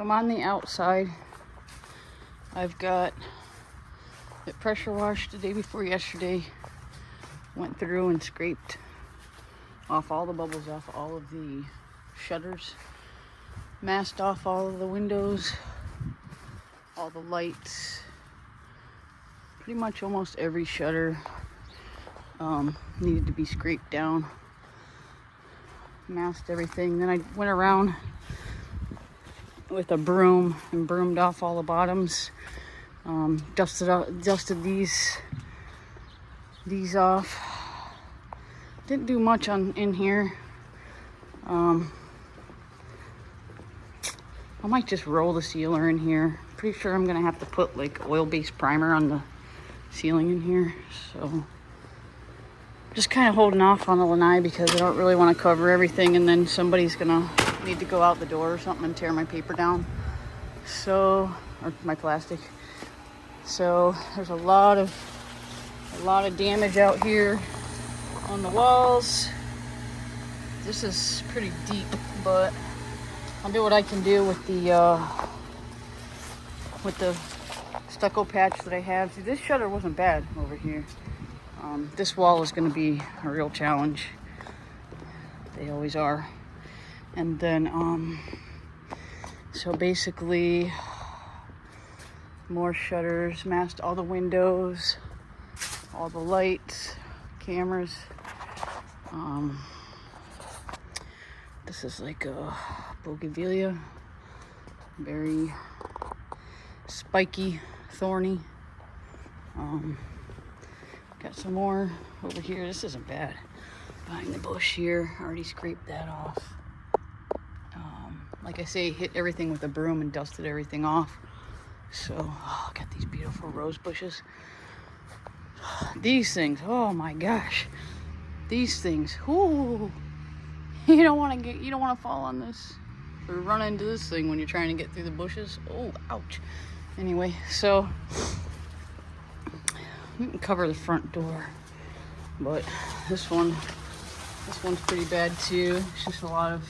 So I'm on the outside. I've got it pressure washed the day before yesterday. Went through and scraped off all the bubbles off all of the shutters. Masked off all of the windows, all the lights. Pretty much almost every shutter needed to be scraped down. Masked everything. Then I went around with a broom and broomed off all the bottoms. Dusted these off. Didn't do much in here. I might just roll the sealer in here. Pretty sure I'm gonna have to put like oil-based primer on the ceiling in here. So just kind of holding off on the lanai because I don't really want to cover everything, and then somebody's gonna need to go out the door or something and tear my paper down. So, or my plastic. So there's a lot of damage out here on the walls. This is pretty deep, but I'll do what I can do with the stucco patch that I have. See, this shutter wasn't bad over here. This wall is going to be a real challenge. They always are. And then, so basically, more shutters, masked all the windows, all the lights, cameras. This is like a bougainvillea, very spiky, thorny. Got some more over here. This isn't bad. Behind the bush here, already scraped that off. Like I say, hit everything with a broom and dusted everything off. So, got these beautiful rose bushes. These things, oh my gosh. These things, ooh. You don't want to fall on this or run into this thing when you're trying to get through the bushes. Oh, ouch. Anyway, so you can cover the front door, but this one's pretty bad too. It's just a lot of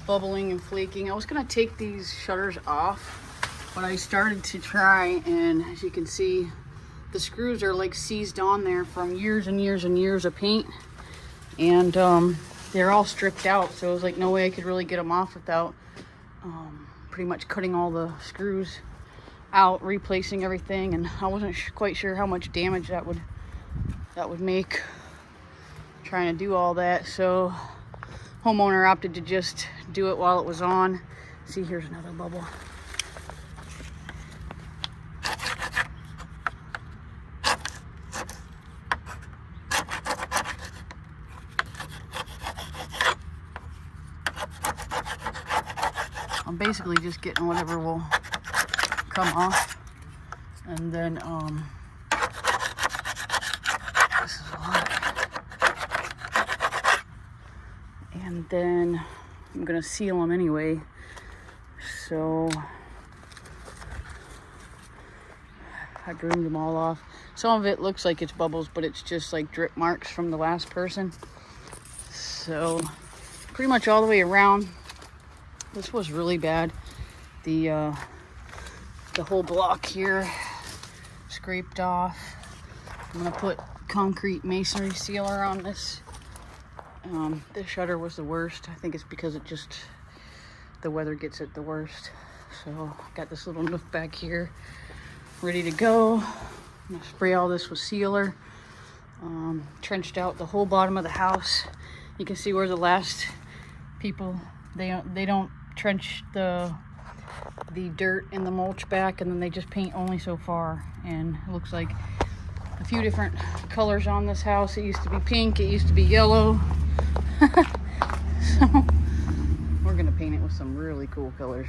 bubbling and flaking. I was gonna take these shutters off, but I started to try, and as you can see, the screws are like seized on there from years and years and years of paint, and they're all stripped out, so it was like no way I could really get them off without pretty much cutting all the screws out, replacing everything, and I wasn't quite sure how much damage that would make trying to do all that. So homeowner opted to just do it while it was on. See, here's another bubble. I'm basically just getting whatever will come off, and then this is a lot, and then I'm gonna seal them anyway. So I broomed them all off. Some of it looks like it's bubbles, but it's just like drip marks from the last person. So pretty much all the way around. This was really bad. The whole block here scraped off. I'm gonna put concrete masonry sealer on this. This shutter was the worst. I think it's because the weather gets it the worst. So got this little nook back here ready to go. I'm gonna spray all this with sealer. Trenched out the whole bottom of the house. You can see where the last people, they don't trench the dirt and the mulch back, and then they just paint only so far. And it looks like a few different colors on this house. It used to be pink, it used to be yellow. So we're gonna paint it with some really cool colors.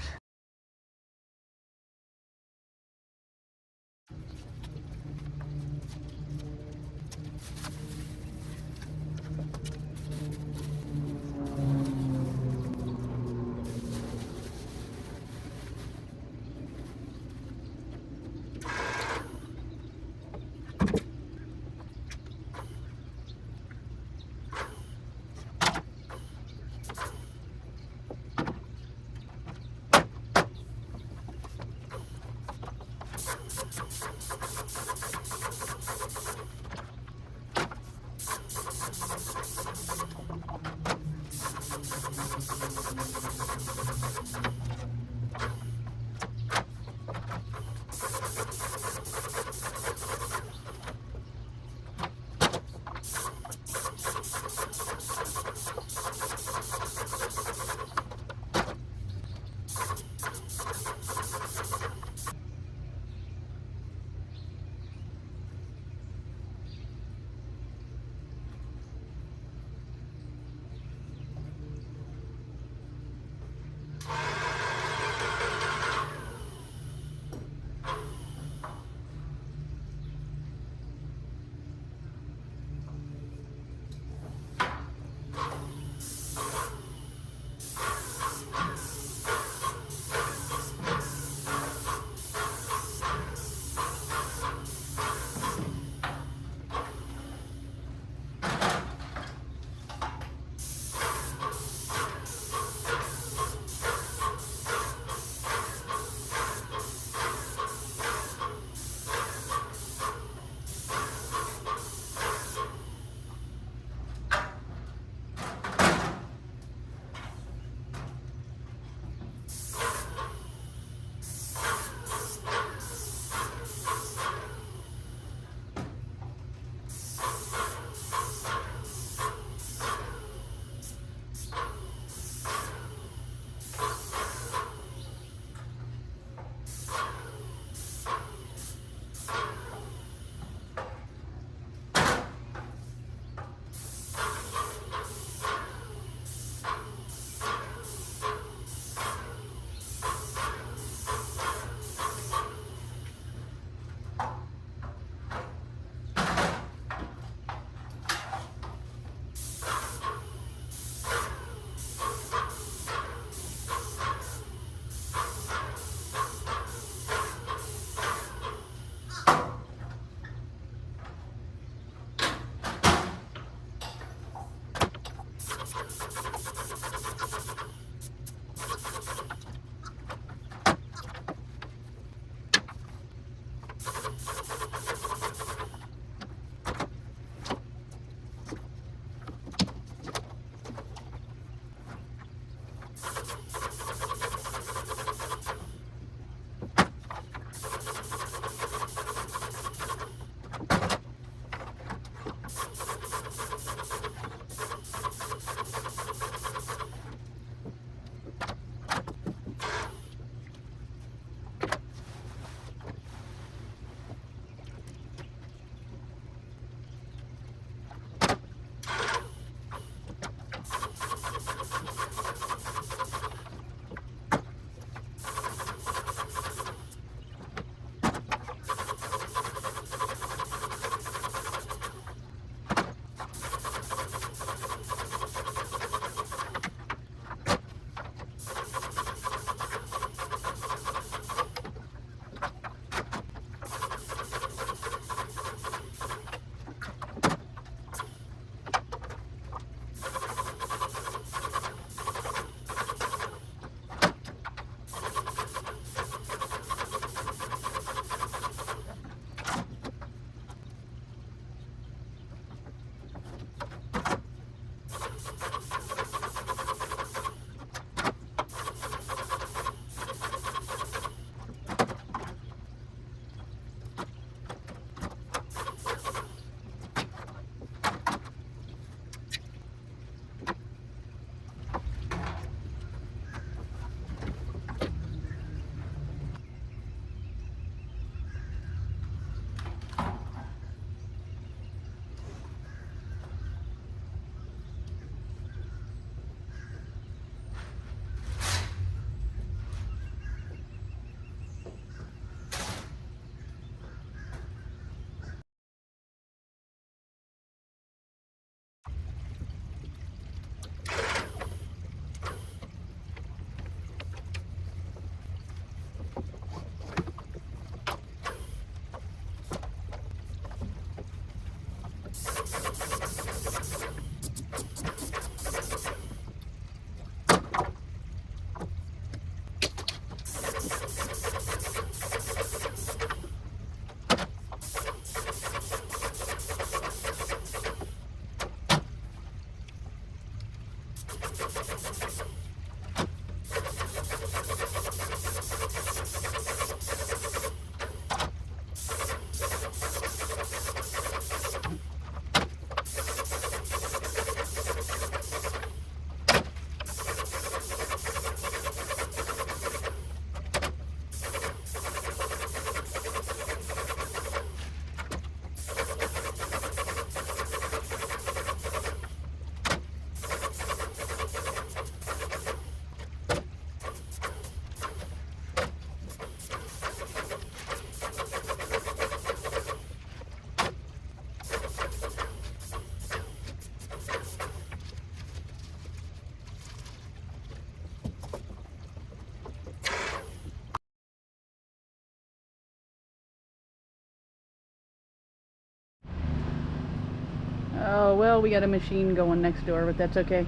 Oh, well, we got a machine going next door, but that's okay.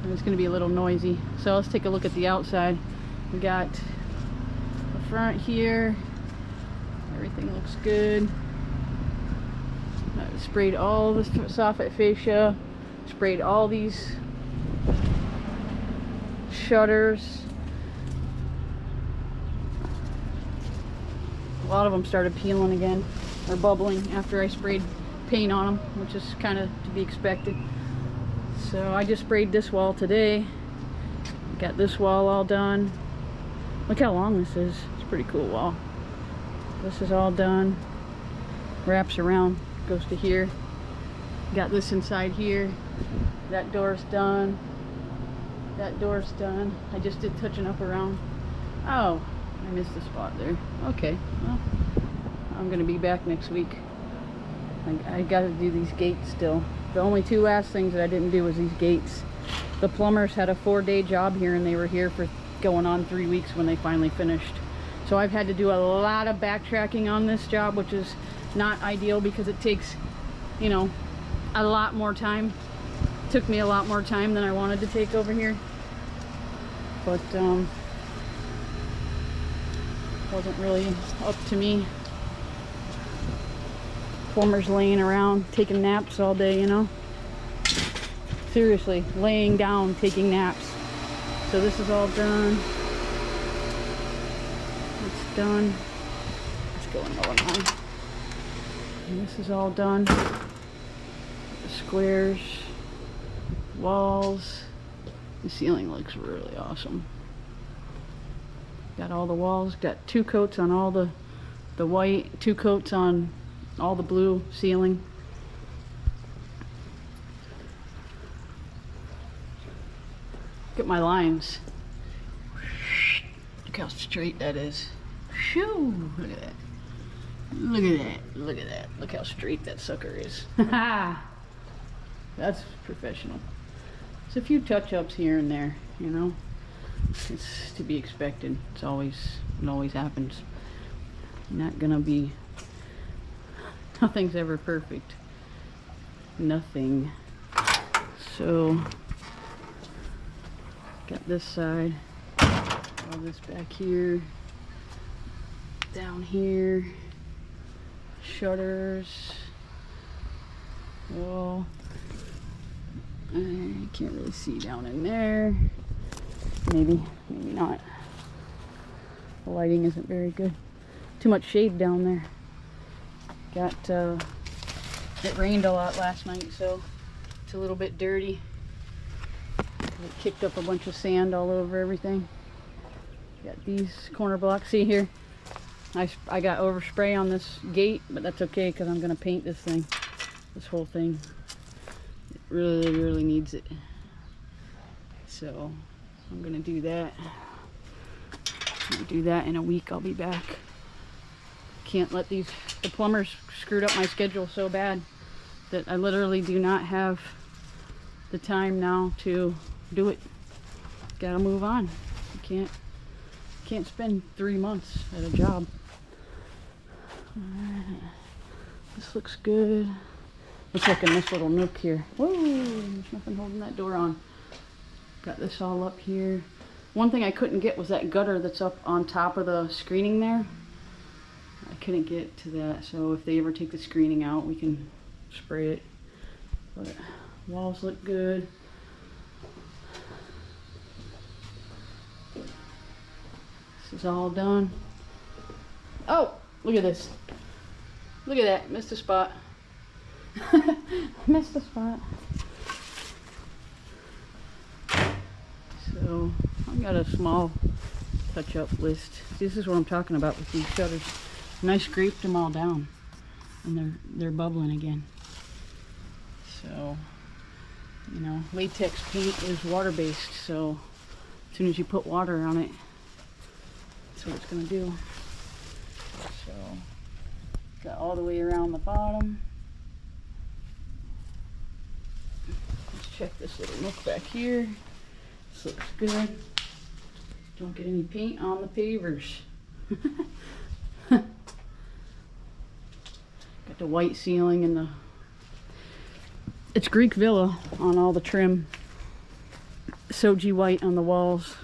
And it's going to be a little noisy. So let's take a look at the outside. We got the front here. Everything looks good. I sprayed all the Soffit fascia. Sprayed all these shutters. A lot of them started peeling again, or bubbling after I sprayed paint on them, which is kind of to be expected. So I just sprayed this wall today. Got this wall all done. Look how long this is. It's a pretty cool wall. This is all done. Wraps around, goes to here. Got this inside here. That door's done. That door's done. I just did touching up around. Oh, I missed a spot there. Okay, well, I'm gonna be back next week. I gotta do these gates still. The only two last things that I didn't do was these gates. The plumbers had a 4-day job here and they were here for going on 3 weeks when they finally finished. So I've had to do a lot of backtracking on this job, which is not ideal because it takes, you know, a lot more time. It took me a lot more time than I wanted to take over here. But wasn't really up to me. Plumbers laying around taking naps all day, you know. Seriously, laying down taking naps. So this is all done. It's done. Let's go another one. And this is all done. The squares, walls. The ceiling looks really awesome. Got all the walls. Got 2 coats on all the white, 2 coats on all the blue ceiling. Look at my lines. Look how straight that is. Shoo! Look at that. Look at that. Look at that. Look how straight that sucker is. That's professional. There's a few touch-ups here and there, you know. It's to be expected. It always happens. Not gonna be. Nothing's ever perfect. Nothing. So got this side. All this back here. Down here. Shutters. Well, I can't really see down in there. Maybe not. The lighting isn't very good. Too much shade down there. Got it rained a lot last night, so it's a little bit dirty. It kicked up a bunch of sand all over everything. Got these corner blocks. See here, I got overspray on this gate, but that's okay because I'm gonna paint this thing, this whole thing. It really needs it. So I'm gonna do that. In a week. I'll be back. Can't let the plumbers screwed up my schedule so bad that I literally do not have the time now to do it. Gotta move on. You can't spend 3 months at a job. Alright. This looks good. Looks like a nice little nook here. Whoa, there's nothing holding that door on. Got this all up here. One thing I couldn't get was that gutter that's up on top of the screening there. I couldn't get to that, so if they ever take the screening out, we can spray it. But walls look good. This is all done. Oh, look at this. Look at that, missed a spot. Missed a spot. So I've got a small touch-up list. This is what I'm talking about with these shutters. And I scraped them all down, and they're bubbling again. So, you know, latex paint is water-based, so as soon as you put water on it, that's what it's gonna do. So, got all the way around the bottom. Let's check this little nook back here. This looks good. Don't get any paint on the pavers. Got the white ceiling and it's Greek Villa on all the trim. Shoji white on the walls.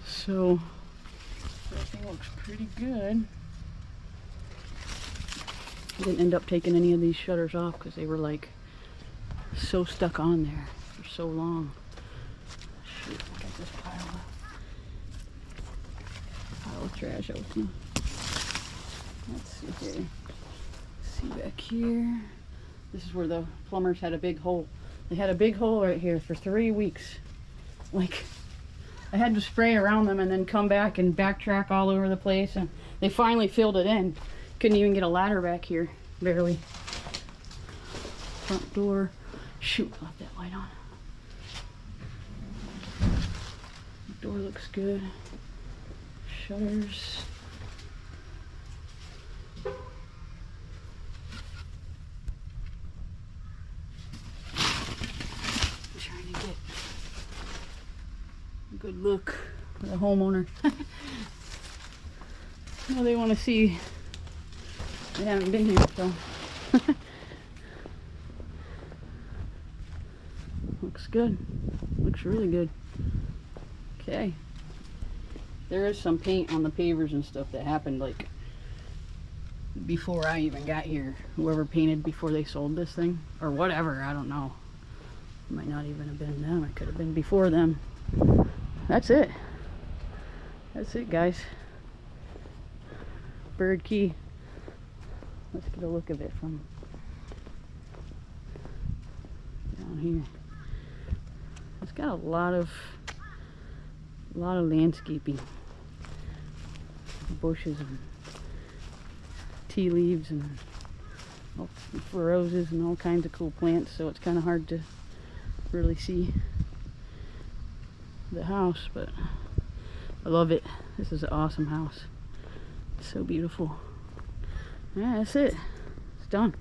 So everything looks pretty good. I didn't end up taking any of these shutters off because they were like so stuck on there for so long. Shoot, I got this pile of trash out here. Let's see here. See back here. This is where the plumbers had a big hole. They had a big hole right here for 3 weeks. Like, I had to spray around them and then come back and backtrack all over the place, and they finally filled it in. Couldn't even get a ladder back here, barely. Front door. Shoot, I left that light on. The door looks good. Shutters. Good look for the homeowner. Well, they want to see. They haven't been here, so. Looks good. Looks really good. Okay. There is some paint on the pavers and stuff that happened like before I even got here. Whoever painted before they sold this thing or whatever, I don't know. Might not even have been them. It could have been before them. That's it. That's it, guys. Bird key. Let's get a look of it from down here. It's got a lot of landscaping, bushes and tea leaves and roses and all kinds of cool plants. So it's kind of hard to really see the house, but I love it. This is an awesome house. It's so beautiful. Yeah, that's it. It's done.